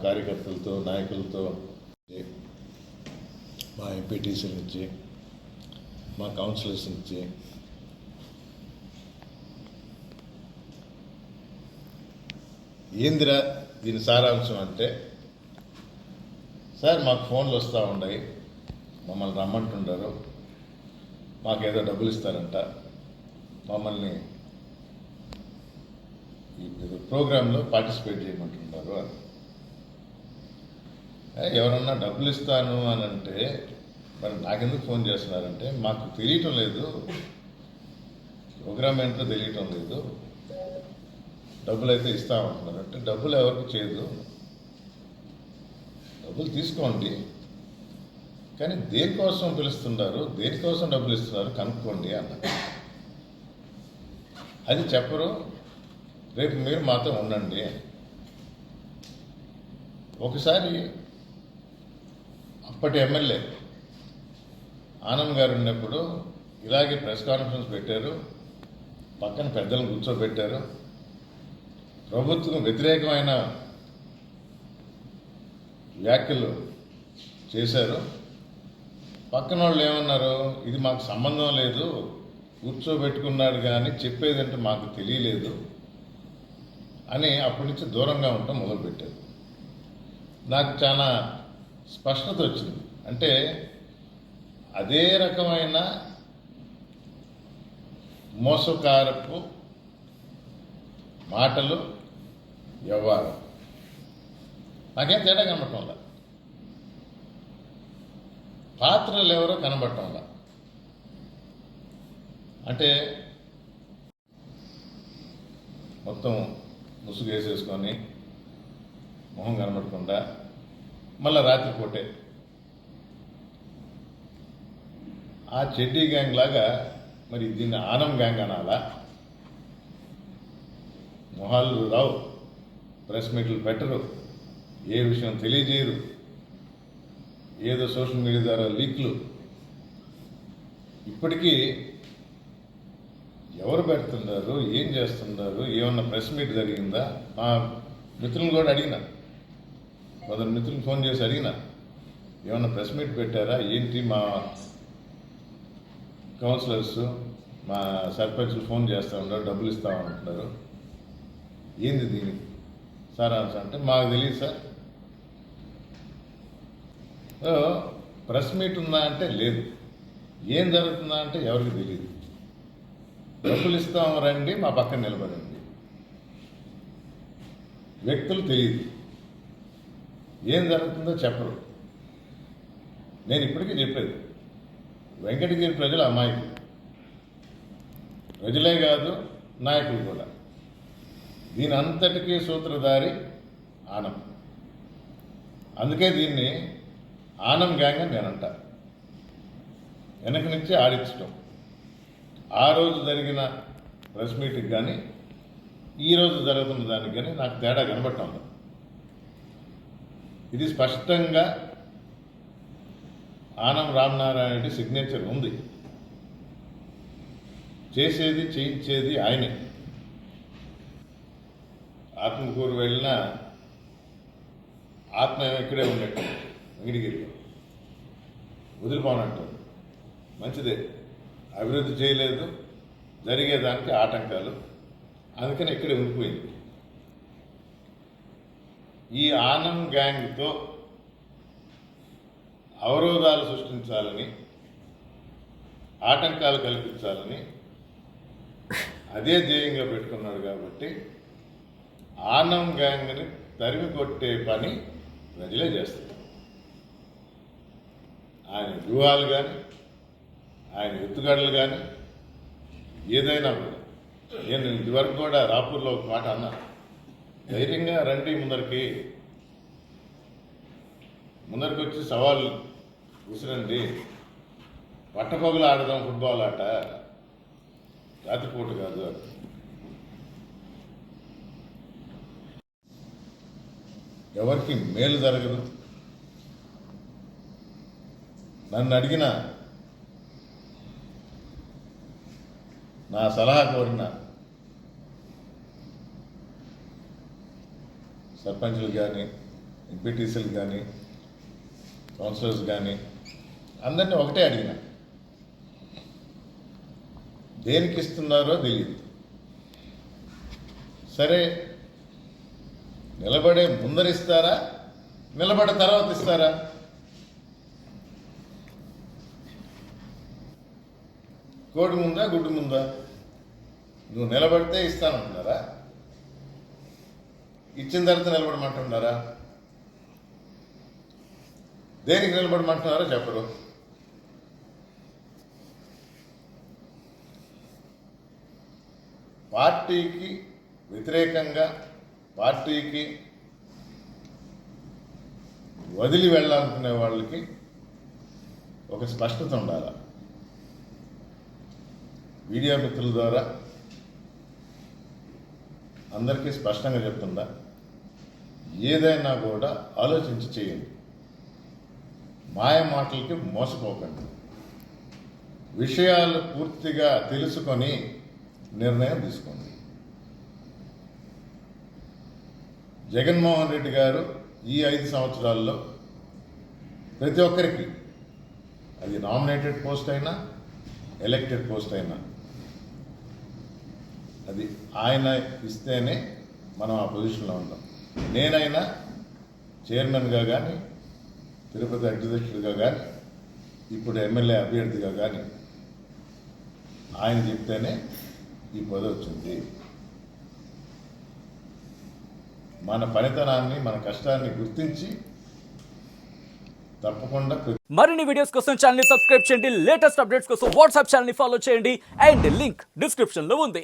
కార్యకర్తలతో నాయకులతో, మా ఎంపీటీసీ నుంచి, మా కౌన్సిలర్స్ నుంచి ఏందిరా దీని సారాంశం అంటే, సార్ మాకు ఫోన్లు వస్తూ ఉన్నాయి, మమ్మల్ని రమ్మంటుంటారు, మాకేదో డబ్బులు ఇస్తారంట, మమ్మల్ని ఈ ప్రోగ్రాంలో పార్టిసిపేట్ చేయమంటున్నారు అని. ఎవరన్నా డబ్బులు ఇస్తాను అని అంటే మరి నాకెందుకు ఫోన్ చేస్తున్నారంటే, మాకు తెలియటం లేదు, ప్రోగ్రామ్ ఏంటో తెలియటం లేదు, డబ్బులు అయితే ఇస్తామంటున్నారు అంటే డబ్బులు ఎవరికి చేయదు, డబ్బులు తీసుకోండి, కానీ దేనికోసం పిలుస్తున్నారు, దేనికోసం డబ్బులు ఇస్తున్నారు కనుక్కోండి అన్నారు. అది చెప్పరు, రేపు మీరు మాతో ఉండండి. ఒకసారి అప్పటి ఎమ్మెల్యే ఆనంద్ గారు ఉన్నప్పుడు ఇలాగే ప్రెస్ కాన్ఫరెన్స్ పెట్టారు, పక్కన పెద్దలను కూర్చోబెట్టారు, ప్రభుత్వం వ్యతిరేకమైన వ్యాఖ్యలు చేశారు. పక్కన వాళ్ళు ఏమన్నారు, ఇది మాకు సంబంధం లేదు, కూర్చోబెట్టుకున్నాడు కానీ చెప్పేదంటే మాకు తెలియలేదు అని అప్పటి నుంచి దూరంగా ఉండటం మొదలుపెట్టారు. నాకు చాలా స్పష్టత వచ్చింది. అంటే అదే రకమైన మోసకారపు మాటలు, వ్యవహారం నాకేం తేడా కనబడటంలా, పాత్రలు ఎవరో కనబడటంలా. అంటే మొత్తం ముసుగు వేసేసుకొని మొహం కనబడకుండా మళ్ళీ రాత్రిపూటే ఆ చెడ్డీ గ్యాంగ్ లాగా, మరి దీన్ని ఆనం గ్యాంగ్ అనాలా? మొహాలు రావు, ప్రెస్ మీట్లు పెట్టరు, ఏ విషయం తెలియజేయరు, ఏదో సోషల్ మీడియా ద్వారా లీక్లు. ఇప్పటికీ ఎవరు పెడుతున్నారు, ఏం చేస్తున్నారు, ఏమన్నా ప్రెస్ మీట్ జరిగిందా? మా మిత్రులను కూడా అడిగిన, కొందరు మిత్రులు ఫోన్ చేసి అడిగిన, ఏమన్నా ప్రెస్ మీట్ పెట్టారా ఏంటి? మా కౌన్సిలర్స్, మా సర్పంచ్లు ఫోన్ చేస్తూ ఉన్నారు, డబ్బులు ఇస్తామంటున్నారు, ఏంది దీనికి సారాంశం అంటే మాకు తెలియదు సార్. ప్రెస్ మీట్ ఉందా అంటే లేదు, ఏం జరుగుతుందా అంటే ఎవరికి తెలియదు. డబ్బులు ఇస్తాం రండి, మా పక్కన నిలబడండి, వ్యక్తులు తెలియదు, ఏం జరుగుతుందో చెప్పరు. నేను ఇప్పటికీ చెప్పేది, వెంకటగిరి ప్రజలు అమాయకులు, ప్రజలే కాదు నాయకులు కూడా. దీని అంతటికీ సూత్రధారి ఆనం. అందుకే దీన్ని ఆనం గ్యాంగ్ అని నేనంట. వెనక నుంచి ఆడించడం. ఆ రోజు జరిగిన ప్రెస్ మీట్కి కానీ ఈరోజు జరుగుతున్న దానికి కానీ నాకు తేడా కనబడటం లేదు. ఇది స్పష్టంగా ఆనం రామనారాయణ రెడ్డి సిగ్నేచర్ ఉంది. చేసేది చేయించేది ఆయనే. ఆత్మకూరు వెళ్ళినా ఆత్మ ఇక్కడే ఉన్నట్టు వెంకటగిరిలో వదిలిపోనంటారు. మంచిదే, అభివృద్ధి చేయలేదు, జరిగేదానికి ఆటంకాలు, అందుకని ఇక్కడే ఉండిపోయింది. ఈ ఆనం గ్యాంగ్తో అవరోధాలు సృష్టించాలని, ఆటంకాలు కల్పించాలని అదే ధ్యేయంగా పెట్టుకున్నాడు. కాబట్టి ఆనం గ్యాంగ్ని తరిమి కొట్టే పని ప్రజలే చేస్తారు. ఆయన వ్యూహాలు కానీ, ఆయన ఎత్తుగడలు కానీ, ఏదైనా కూడా. నేను ఇదివరకు కూడా రాపూర్లో ఒక మాట అన్నా, ధైర్యంగా రండి ముందరికి వచ్చి సవాళ్ళు విసిరండి, పట్టపగలు ఆడదాం ఫుట్బాల్ ఆట, రాత్రిపూట కాదు. ఎవరికి మేలు జరగదు. నన్ను అడిగిన, నా సలహా కోరిన సర్పంచులు కానీ, ఎంపీటీసీలు కానీ కౌన్సిలర్స్ కానీ అందరినీ ఒకటే అడిగిన, దేనికి ఇస్తున్నారో తెలియదు. సరే, నిలబడే ముందరిస్తారా, నిలబడే తర్వాత ఇస్తారా? కోడి ముందా గుడ్డు ముందా? నువ్వు నిలబడితే ఇస్తానంటున్నారా? ఇచ్చిన తర్వాత నిలబడమంటున్నారా? దేనికి నిలబడమంటున్నారో చెప్పరు. పార్టీకి వ్యతిరేకంగా, పార్టీకి వదిలి వెళ్ళాలనుకునే వాళ్ళకి ఒక స్పష్టత ఉండాలి. మీడియా మిత్రుల ద్వారా అందరికీ స్పష్టంగా చెప్తుందా, ఏదైనా కూడా ఆలోచించి చేయండి. మాయ మాటలకి మోసపోకండి. విషయాలు పూర్తిగా తెలుసుకొని నిర్ణయం తీసుకోండి. జగన్మోహన్ రెడ్డి గారు ఈ 5 సంవత్సరాల్లో ప్రతి ఒక్కరికి, అది నామినేటెడ్ పోస్ట్ అయినా ఎలక్టెడ్ పోస్ట్ అయినా, అది ఆయన ఇస్తేనే మనం ఆ పొజిషన్లో ఉంటాం. నేనైనా చైర్మన్గా కానీ, తిరుపతి అధ్యక్షుడిగా కానీ, ఇప్పుడు ఎమ్మెల్యే అభ్యర్థిగా కానీ ఆయన చెప్తేనే ఈ పదవి వచ్చింది. మన పనితనాన్ని, మన కష్టాన్ని గుర్తించి తప్పకుండా మరిన్ని వీడియోస్ కోసం ఛానల్ ని సబ్స్క్రైబ్ చేయండి. లేటెస్ట్ అప్డేట్స్ కోసం వాట్సాప్ ఛానల్ ని ఫాలో చేయండి. అండ్ లింక్ డిస్క్రిప్షన్ లో ఉంది.